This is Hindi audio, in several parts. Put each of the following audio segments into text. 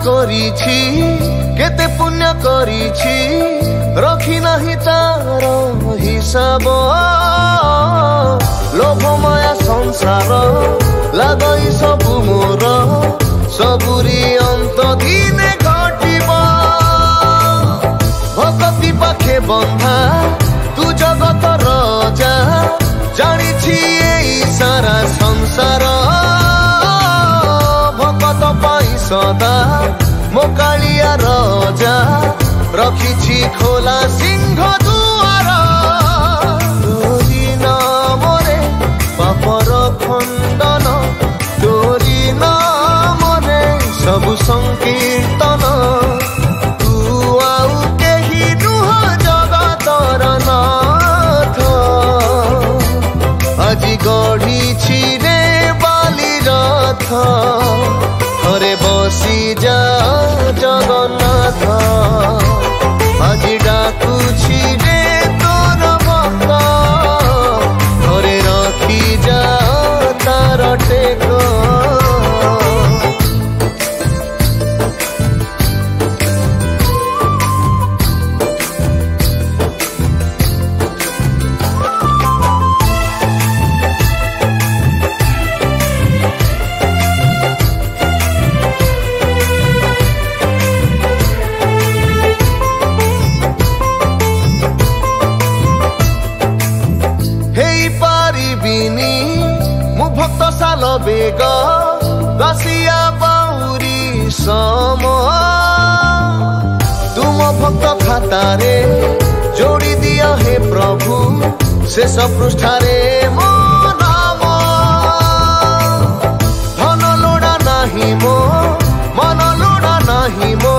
करिछि केते पुण्य करिछि रखी नाही तार हिसाब लोभ माया संसार लागई सबु मोर सबुरी अंत दिने घटिब भक्ति पाखे बंधा तू जगत राजा जानिछि एई सारा संसार भगत पाई सदा मोकालिया राजा रखिछि खोला सिंह दुआर तोरी नामरे पापर खंडन तोरी नामरे सबु संकीर्तन तू आउ केही नुह जगतर नाथ আজি गढ़ी रे बाली रथ घरे बसी जा जगन्नाथ আজি डाकुछि रे तोर भक्त घरे रखी जा तार टेक भक्त साल बेग दसिया बाउरी सम तुम भक्त खातारे जोड़ी दिया हे प्रभु शेष पृष्ठारे मो नाम धन लोड़ा नाही मो मन लोड़ा नाही मो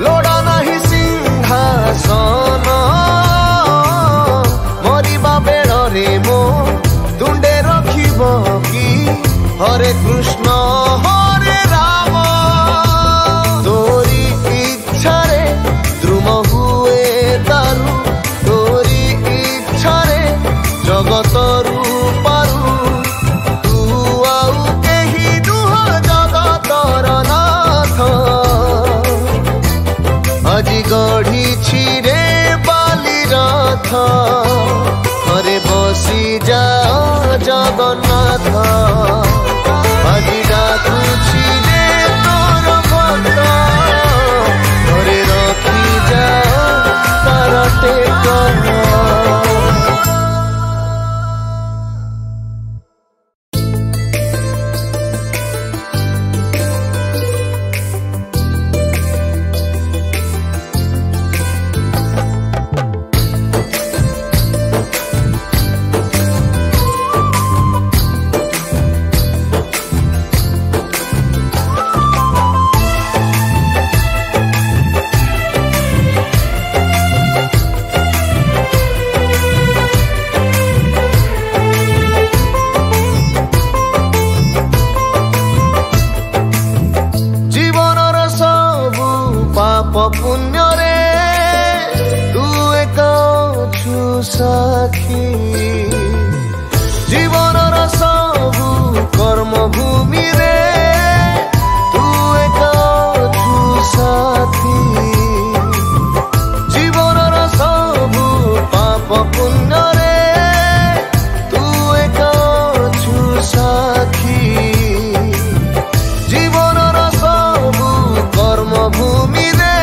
लोड़ा नाही सिंहासन मरिबा बेड़े मो तुंडे रखिब कि हरे कृष्ण हरे राम तोरी इच्छा रे द्रुम हुए दारु तोरी इच्छा रे जगत रूपारु तू आउ केही नुह जगतर नाथ আজি गढ़ी रे बाली रथ घरे बसी जा जगन्नाथ আজি डाकुछि रे तोर भक्त घरे रखी जा तार टेक पुण्य रे तू एक साखी जीवन सबु कर्म भूमि रे तू एक साथी जीवन सबु पाप पुण्य रे तू एक साखी जीवन सबु कर्म भूमि रे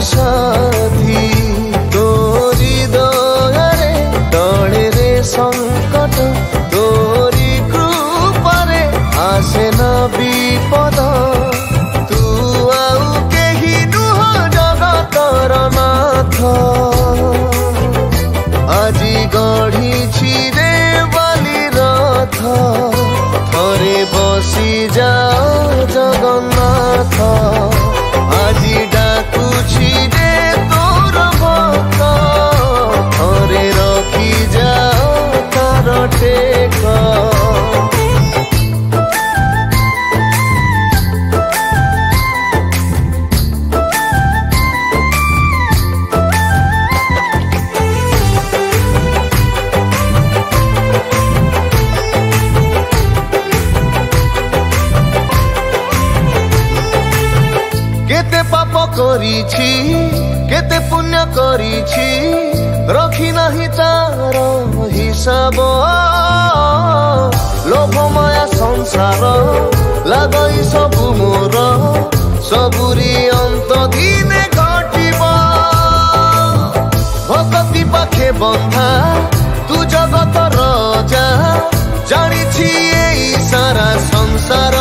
साथी तोरी दयारे टळे रे संकट तोरी कृपारे आसे न विपद करिछि केते पुण्य करिछि रखी नाही तार हिसाब लोभ माया संसार लागई सबु मोर सबुरी अंत दिने घटिब भक्ति पाखे बंधा तू जगत राजा जानिछि एई सारा संसार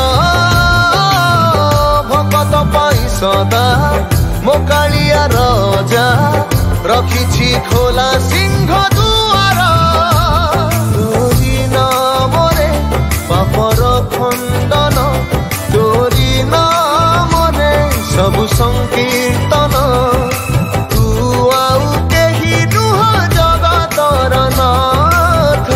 भगत पाई सदा मो कालिया राजा रखिछि खोला सिंह दुआर तोरी नामरे पापर खंडन तोरी नामरे सबु संकीर्तन तू आउ केही नुह जगतर नाथ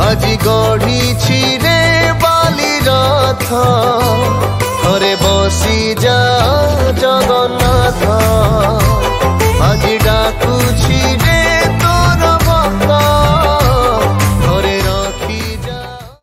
আজি গঢ়িছি রে বালি রথ